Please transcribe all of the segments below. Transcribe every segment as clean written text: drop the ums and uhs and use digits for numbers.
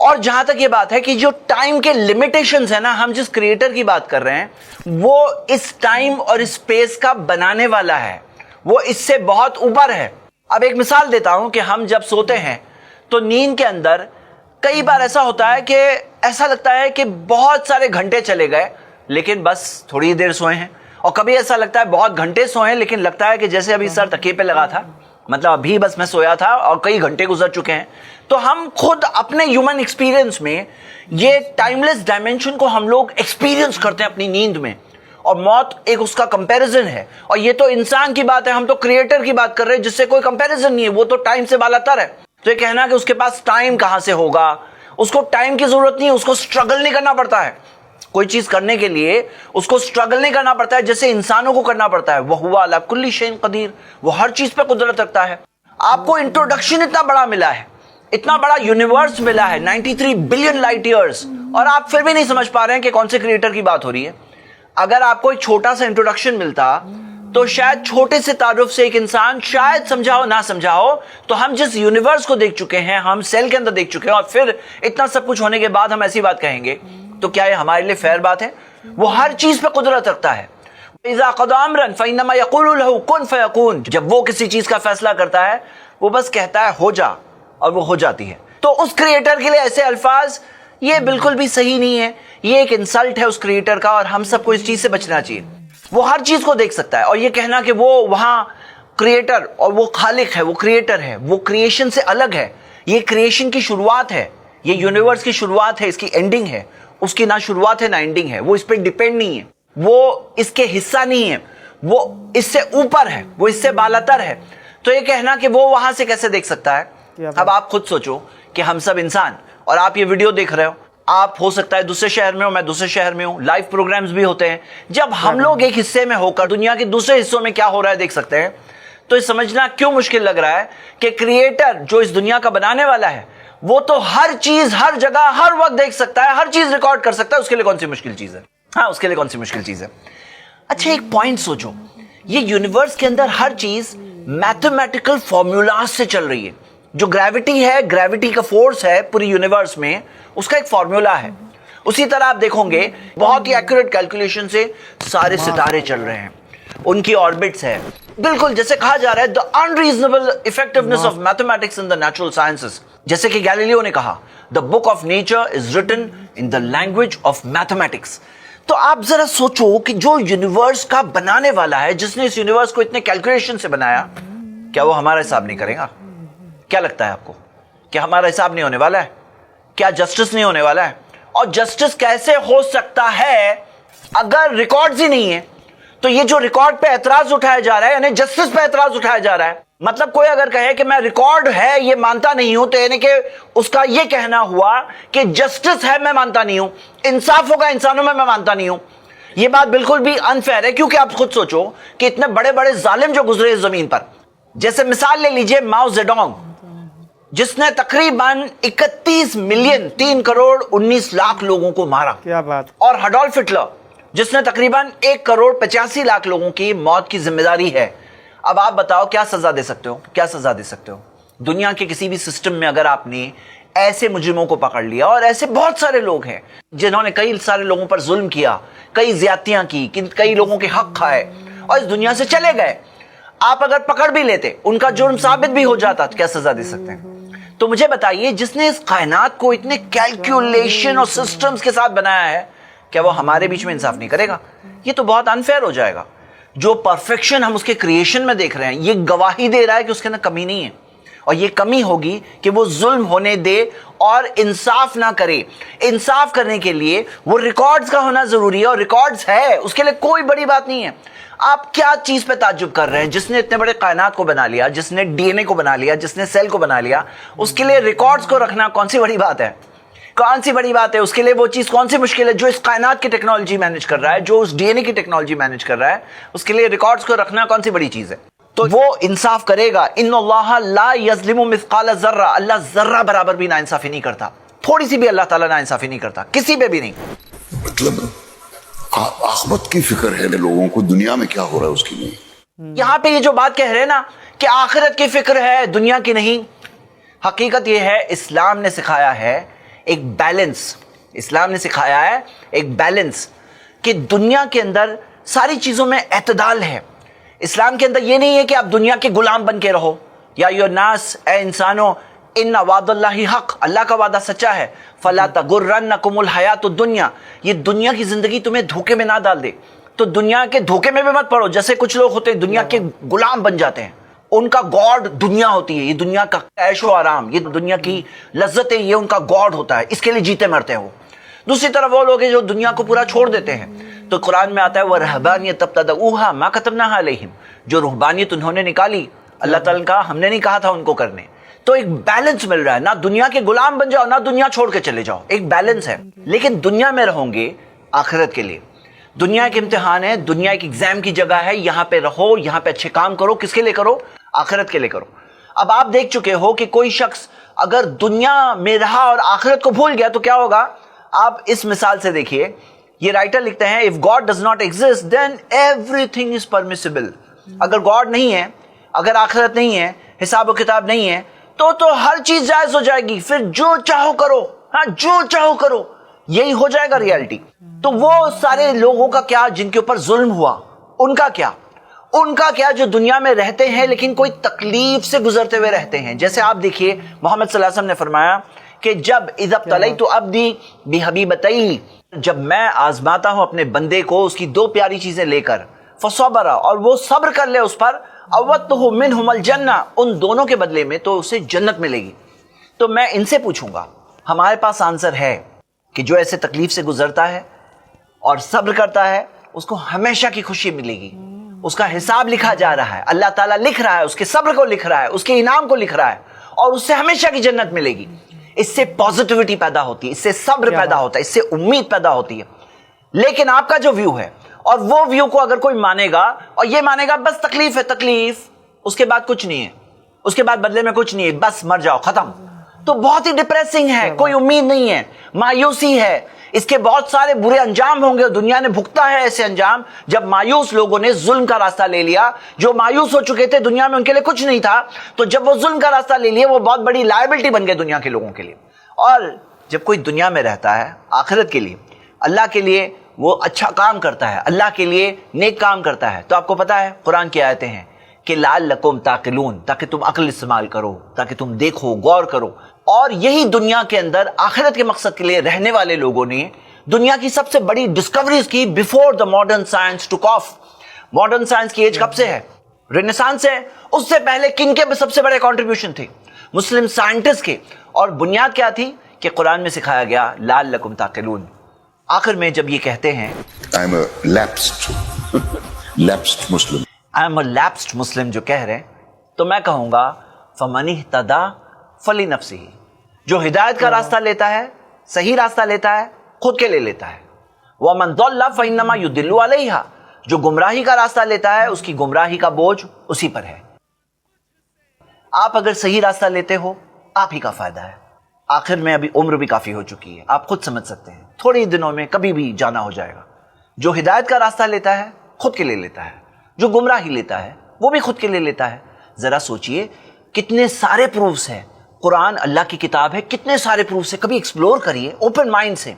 اور جہاں تک یہ بات ہے کہ جو ٹائم کے لمیٹیشنز ہیں نا، ہم جس کریٹر کی بات کر رہے ہیں وہ اس ٹائم اور اسپیس کا بنانے والا ہے، وہ اس سے بہت اوپر ہے۔ اب ایک مثال دیتا ہوں کہ ہم جب سوتے ہیں تو نیند کے اندر کئی بار ایسا ہوتا ہے کہ ایسا لگتا ہے کہ بہت سارے گھنٹے چلے گئے لیکن بس تھوڑی دیر سوئے ہیں، اور کبھی ایسا لگتا ہے بہت گھنٹے سوئے ہیں لیکن لگتا ہے کہ جیسے ابھی سر تکیے پہ لگا تھا، مطلب ابھی بس میں سویا تھا اور کئی گھنٹے گزر چکے ہیں۔ تو ہم خود اپنے ہیومن ایکسپیرینس میں یہ ٹائم لیس ڈائمینشن کو ہم لوگ ایکسپیرینس کرتے ہیں اپنی نیند میں، اور موت ایک اس کا کمپیریزن ہے۔ اور یہ تو انسان کی بات ہے، ہم تو کریٹر کی بات کر رہے ہیں جس سے کوئی کمپیریزن نہیں ہے، وہ تو ٹائم سے بالا تر ہے۔ تو یہ کہنا کہ اس کے پاس ٹائم کہاں سے ہوگا، اس کو ٹائم کی ضرورت نہیں ہے، اس کو سٹرگل نہیں کرنا پڑتا ہے۔ کوئی چیز کرنے کے لیے اس کو سٹرگل نہیں کرنا پڑتا ہے جیسے انسانوں کو کرنا پڑتا ہے۔ وَهُوَ عَلَى كُلِّ شَيْءٍ قَدِيرٌ، وہ ہر چیز پہ قدرت رکھتا ہے۔ آپ کو انٹروڈکشن اتنا بڑا ملا ہے، اتنا بڑا یونیورس ملا ہے، 93 بلین لائٹ ایئرز، اور آپ پھر بھی نہیں سمجھ پا رہے ہیں کہ کون سے کریٹر کی بات ہو رہی ہے۔ اگر آپ کو ایک چھوٹا سا انٹروڈکشن ملتا تو شاید چھوٹے سے تعارف سے ایک انسان شاید سمجھا ہو نہ سمجھا ہو، تو ہم جس یونیورس کو دیکھ چکے ہیں، ہم سیل کے اندر دیکھ چکے ہیں، اور پھر اتنا سب کچھ ہونے کے بعد ہم ایسی بات کہیں گے تو کیا یہ ہمارے لیے فیئر بات ہے؟ وہ ہر چیز پہ قدرت رکھتا ہے۔ اذا قضى امرا فانما يقول له كن فيكون، جب وہ کسی چیز کا فیصلہ کرتا ہے وہ بس کہتا ہے ہو جا، اور وہ ہو جاتی ہے۔ تو اس کریٹر کے لیے ایسے الفاظ یہ بالکل بھی صحیح نہیں ہے، یہ ایک انسلٹ ہے اس کریٹر کا، اور ہم سب کو اس چیز سے بچنا چاہیے۔ وہ ہر چیز کو دیکھ سکتا ہے، اور یہ کہنا کہ وہ وہاں کریٹر اور وہ خالق ہے، وہ کریٹر ہے، وہ کریشن سے الگ ہے، یہ کریشن کی شروعات ہے، یہ یونیورس کی شروعات ہے، اس کی اینڈنگ ہے، اس کی نہ شروعات ہے نہ اینڈنگ ہے، وہ اس پہ ڈیپینڈ نہیں ہے، وہ اس کے حصہ نہیں ہے، وہ اس سے اوپر ہے، وہ اس سے بالاتر ہے۔ تو یہ کہنا کہ وہ وہاں سے کیسے دیکھ سکتا ہے؟ اب آپ خود سوچو کہ ہم سب انسان، اور آپ یہ ویڈیو دیکھ رہے ہو، آپ ہو سکتا ہے دوسرے شہر میں ہو، میں دوسرے شہر میں ہوں، لائیو پروگرامز بھی ہوتے ہیں۔ جب ہم لوگ ایک حصے میں ہو کر دنیا کے دوسرے حصوں میں کیا ہو رہا ہے دیکھ سکتے ہیں، تو یہ سمجھنا کیوں مشکل لگ رہا ہے کہ کریٹر جو اس دنیا کا بنانے والا ہے وہ تو ہر چیز، ہر جگہ، ہر وقت دیکھ سکتا ہے، ہر چیز ریکارڈ کر سکتا ہے، اس کے لیے کون سی مشکل چیز ہے؟ ہاں، اس کے لیے کون سی مشکل چیز ہے؟ اچھا ایک پوائنٹ سوچو، یہ یونیورس کے اندر ہر چیز میتھمیٹیکل فارمولاز سے چل رہی ہے۔ جو گریوٹی ہے، گریوٹی کا فورس ہے پوری یونیورس میں، اس کا ایک فارمولا ہے۔ اسی طرح آپ دیکھو گے بہت ہی ایکوریٹ کیلکولیشن سے سارے ستارے چل رہے ہیں، ان کی آربٹس ہے، بالکل جیسے کہا جا رہا ہے the unreasonable effectiveness of mathematics in the natural sciences، جیسے کہ گیلیلیو نے کہا the book of nature is written in the language of mathematics۔ تو آپ ذرا سوچو کہ جو یونیورس کا بنانے والا ہے، جس نے اس یونیورس کو اتنے کیلکولیشن سے بنایا، کیا وہ ہمارا حساب نہیں کرے گا؟ کیا لگتا ہے آپ کو؟ کیا ہمارا حساب نہیں ہونے والا ہے؟ کیا جسٹس نہیں ہونے والا ہے؟ اور جسٹس کیسے ہو سکتا ہے اگر ریکارڈز ہی نہیں ہے؟ تو یہ جو ریکارڈ پہ اعتراض اٹھایا جا رہا ہے، یعنی جسٹس پہ اعتراض اٹھایا جا رہا ہے، مطلب کوئی اگر کہے کہ میں ریکارڈ ہے یہ مانتا نہیں ہوں، تو یعنی کہ اس کا یہ کہنا ہوا کہ جسٹس ہے میں مانتا نہیں ہوں، انصاف ہوگا انسانوں میں مانتا نہیں ہوں۔ یہ بات بالکل بھی انفیئر ہے، کیونکہ آپ خود سوچو کہ اتنے بڑے بڑے ظالم جو گزرے اس زمین پر، جیسے مثال لے لیجئے ماؤ زیڈونگ، جس نے تقریباً 31 ملین 3 کروڑ 19 لاکھ لوگوں کو مارا، کیا بات، اور ہڈولف ہٹلر جس نے تقریباً 1 کروڑ 85 لاکھ لوگوں کی موت کی ذمہ داری ہے۔ اب آپ بتاؤ کیا سزا دے سکتے ہو؟ کیا سزا دے سکتے ہو؟ دنیا کے کسی بھی سسٹم میں اگر آپ نے ایسے مجرموں کو پکڑ لیا، اور ایسے بہت سارے لوگ ہیں جنہوں نے کئی سارے لوگوں پر ظلم کیا، کئی زیادتیاں کی، کئی لوگوں کے حق کھائے اور اس دنیا سے چلے گئے، آپ اگر پکڑ بھی لیتے، ان کا جرم ثابت بھی ہو جاتا، تو کیا سزا دے سکتے ہیں؟ تو مجھے بتائیے جس نے اس کائنات کو اتنے کیلکولیشن اور سسٹمز کے ساتھ بنایا ہے، کیا وہ ہمارے بیچ میں انصاف نہیں کرے گا؟ یہ تو بہت انفیئر ہو جائے گا۔ جو پرفیکشن ہم اس کے کریشن میں دیکھ رہے ہیں، یہ گواہی دے رہا ہے کہ اس کے اندر کمی نہیں ہے، اور یہ کمی ہوگی کہ وہ ظلم ہونے دے اور انصاف نہ کرے۔ انصاف کرنے کے لیے وہ ریکارڈز کا ہونا ضروری ہے، اور ریکارڈز ہے، اس کے لیے کوئی بڑی بات نہیں ہے۔ آپ کیا چیز پہ تعجب کر رہے ہیں؟ جس نے اتنے بڑے کائنات کو بنا لیا، جس نے ڈی این اے کو بنا لیا، جس نے سیل کو بنا لیا، اس کے لیے ریکارڈز کو رکھنا کون سی بڑی بات ہے؟ کون سی بڑی بات ہے؟ اس کے لیے وہ چیز کون سی مشکل ہے جو اس کائنات کی ٹیکنالوجی مینج کر رہا ہے، جو اس ڈی این اے کی ٹیکنالوجی مینج کر رہا ہے، اس کے لیے ریکارڈز کو رکھنا کون سی بڑی چیز ہے؟ تو وہ انصاف کرے گا۔ ان اللہ لا یظلم مثقال ذرہ، اللہ ذرہ برابر بھی ناانصافی نہیں کرتا، تھوڑی سی بھی اللہ تعالیٰ ناانصافی نہیں کرتا، کسی پہ بھی نہیں۔ مطلب آخرت کی فکر ہے لوگوں کو، دنیا میں کیا ہو رہا ہے اس کی نہیں۔ یہاں پہ یہ جو بات کہہ رہے ہیں نا کہ آخرت کی فکر ہے دنیا کی نہیں، حقیقت یہ ہے اسلام نے سکھایا ہے ایک بیلنس اسلام نے سکھایا ہے, ایک بیلنس کہ دنیا کے اندر ساری چیزوں میں اعتدال ہے. اسلام کے اندر یہ نہیں ہے کہ آپ دنیا کے غلام بن کے رہو. یا ایھا الناس, اے انسانوں, ان وعد اللہ حق, اللہ کا وعدہ سچا ہے. فلا تغرنکم الحیات الدنیا, یہ دنیا کی زندگی تمہیں دھوکے میں نہ ڈال دے. تو دنیا کے دھوکے میں بھی مت پڑو. جیسے کچھ لوگ ہوتے ہیں دنیا کے غلام بن جاتے ہیں, ان کا گاڈ دنیا ہوتی ہے, یہ دنیا کا عیش و آرام, یہ دنیا کی لذتیں, یہ ان کا گاڈ ہوتا ہے, اس کے لیے جیتے مرتے ہیں وہ. دوسری طرف وہ لوگ ہیں جو دنیا کو پورا چھوڑ دیتے ہیں. تو قرآن میں آتا ہے وَرَهْبَانِيَةً ابْتَدَعُوهَا مَا كَتَبْنَاهَا عَلَيْهِمْ, جو روحانیت انہوں نے نکالی, اللہ تعالیٰ نے کہا ہم نے نہیں کہا تھا ان کو کرنے. تو ایک بیلنس مل رہا ہے, نہ دنیا کے غلام بن جاؤ, نہ دنیا چھوڑ کے چلے جاؤ, ایک بیلنس ہے. لیکن دنیا میں رہوں گے آخرت کے لیے. دنیا ایک امتحان ہے, دنیا ایک ایگزام کی جگہ ہے, یہاں پہ رہو, یہاں پہ اچھے کام کرو. کس کے لیے کرو؟ آخرت کے لیے کرو. اب آپ دیکھ چکے ہو کہ کوئی شخص اگر دنیا میں رہا اور آخرت کو بھول گیا تو کیا ہوگا. آپ اس مثال سے دیکھیے, یہ رائٹر لکھتے ہیں if God does not exist then everything is permissible. اگر گاڈ نہیں ہے, اگر آخرت نہیں ہے, حساب و کتاب نہیں ہے, تو ہر چیز جائز ہو جائے گی. پھر جو چاہو کرو, ہاں جو چاہو کرو, یہی ہو جائے گا ریالٹی. تو وہ سارے لوگوں کا کیا جن کے اوپر ظلم ہوا, ان کا کیا, ان کا کیا جو دنیا میں رہتے ہیں لیکن کوئی تکلیف سے گزرتے ہوئے رہتے ہیں. جیسے آپ دیکھیے محمد صلی اللہ علیہ وسلم نے فرمایا کہ جب اذا ابتلیت عبدی بحبیبتیہ, جب میں آزماتا ہوں اپنے بندے کو اس کی دو پیاری چیزیں لے کر, فصبر, اور وہ صبر کر لے اس پر, اوتہ منہم الجنہ, ان دونوں کے بدلے میں تو اسے جنت ملے گی. تو میں ان سے پوچھوں گا, ہمارے پاس آنسر ہے کہ جو ایسے تکلیف سے گزرتا ہے اور صبر کرتا ہے اس کو ہمیشہ کی خوشی ملے گی. اس کا حساب لکھا جا رہا ہے, اللہ تعالیٰ لکھ رہا ہے, اس کے صبر کو لکھ رہا ہے, اس کے انعام کو لکھ رہا ہے, اور اس سے ہمیشہ کی جنت ملے گی. اس سے پازیٹیوٹی پیدا ہوتی ہے, اس سے صبر پیدا ہوتا ہے, اس سے امید پیدا ہوتی ہے. لیکن آپ کا جو ویو ہے, اور وہ ویو کو اگر کوئی مانے گا اور یہ مانے گا بس تکلیف ہے, تکلیف, اس کے بعد کچھ نہیں ہے, اس کے بعد بدلے میں کچھ نہیں ہے, بس مر جاؤ ختم, تو بہت ہی ڈپریسنگ ہے, کوئی امید نہیں ہے, مایوسی ہے. اس کے بہت سارے برے انجام ہوں گے, دنیا نے بھگتا ہے ایسے انجام جب مایوس لوگوں نے ظلم کا راستہ لے لیا. جو مایوس ہو چکے تھے, دنیا میں ان کے لیے کچھ نہیں تھا, تو جب وہ ظلم کا راستہ لے لیے وہ بہت بڑی لائبلٹی بن گئے دنیا کے لوگوں کے لیے. اور جب کوئی دنیا میں رہتا ہے آخرت کے لیے, اللہ کے لیے وہ اچھا کام کرتا ہے, اللہ کے لیے نیک کام کرتا ہے, تو آپ کو پتا ہے قرآن کی آیتیں ہیں کہ لعلکم تعقلون, تاکہ تم عقل استعمال کرو, تاکہ تم دیکھو, غور کرو. اور یہی دنیا کے اندر آخرت کے مقصد کے لیے رہنے والے لوگوں نے دنیا کی سب سے بڑی ڈسکوریز کی بیفور دا ماڈرن سائنس ٹوک آف. ماڈرن سائنس کی ایج کب سے ہے؟ رینیسانس سے. اس سے پہلے کن کے سب سے بڑے کنٹریبیوشن تھے؟ مسلم سائنٹسٹ کے. اور بنیاد کیا تھی کہ قرآن میں سکھایا گیا لعلکم تعقلون. آخر میں جب یہ کہتے ہیں I am a lapsed Muslim. I am a lapsed Muslim جو کہہ رہے ہیں, تو میں کہوں گا فَمَنِ اهْتَدَىٰ فَلِنَفْسِهِ, جو ہدایت کا راستہ لیتا ہے, صحیح راستہ لیتا ہے, خود کے لیے لیتا ہے. وَمَنْ ضَلَّ فَإِنَّمَا يُضِلُّ عَلَيْهَا, جو گمراہی کا راستہ لیتا ہے اس کی گمراہی کا بوجھ اسی پر ہے. آپ اگر صحیح راستہ لیتے ہو آپ ہی کا فائدہ ہے. آخر میں ابھی عمر بھی کافی ہو چکی ہے, آپ خود سمجھ سکتے ہیں, تھوڑی دنوں میں کبھی بھی جانا ہو جائے گا. جو ہدایت کا راستہ لیتا ہے خود کے لیے لیتا ہے, جو گمراہی لیتا ہے وہ بھی خود کے لیے لیتا ہے. ذرا سوچئے کتنے سارے پروفز ہیں, قرآن اللہ کی کتاب ہے, کتنے سارے پروفز ہیں, کبھی ایکسپلور کریے اوپن مائنڈ سے.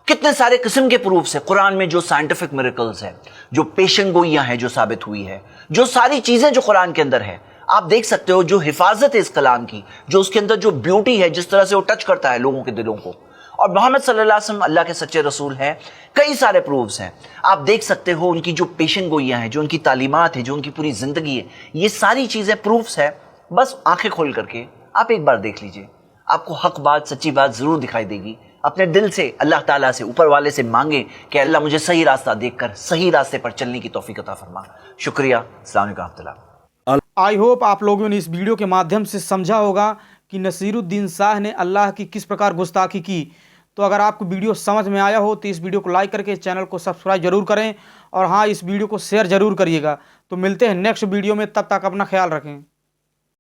کتنے سارے قسم کے پروفز ہیں قرآن میں, جو سائنٹیفک میریکلز ہیں, جو پیشن گوئیاں ہیں جو ثابت ہوئی ہے, جو ساری چیزیں جو قرآن کے اندر ہے. آپ دیکھ سکتے ہو جو حفاظت ہے اس کلام کی, جو اس کے اندر جو بیوٹی ہے, جس طرح سے وہ ٹچ کرتا ہے لوگوں کے دلوں کو. اور محمد صلی اللہ علیہ وسلم اللہ کے سچے رسول ہیں. کئی سارے پروفز ہیں, آپ دیکھ سکتے ہو ان کی جو پیشن گوئیاں ہیں, جو ان کی تعلیمات ہیں, جو ان کی پوری زندگی ہے, یہ ساری چیزیں پروفز ہیں. بس آنکھیں کھول کر کے آپ ایک بار دیکھ لیجئے, آپ کو حق بات, سچی بات ضرور دکھائی دے گی. اپنے دل سے اللہ تعالیٰ سے, اوپر والے سے مانگیں کہ اللہ مجھے صحیح راستہ دیکھ کر صحیح راستے پر چلنے کی توفیق عطا فرما. شکریہ. السلام علیکم ورحمۃ اللہ. آئی ہوپ آپ لوگوں نے اس ویڈیو کے مادھیم سے سمجھا ہوگا کہ نصیر الدین شاہ نے اللہ کی کس پرکار گستاخی کی. تو اگر آپ کو ویڈیو سمجھ میں آیا ہو تو اس ویڈیو کو لائک کر کے چینل کو سبسکرائب ضرور کریں, اور ہاں اس ویڈیو کو شیئر ضرور کریے گا. تو ملتے ہیں نیکسٹ ویڈیو میں, تب تک اپنا خیال رکھیں.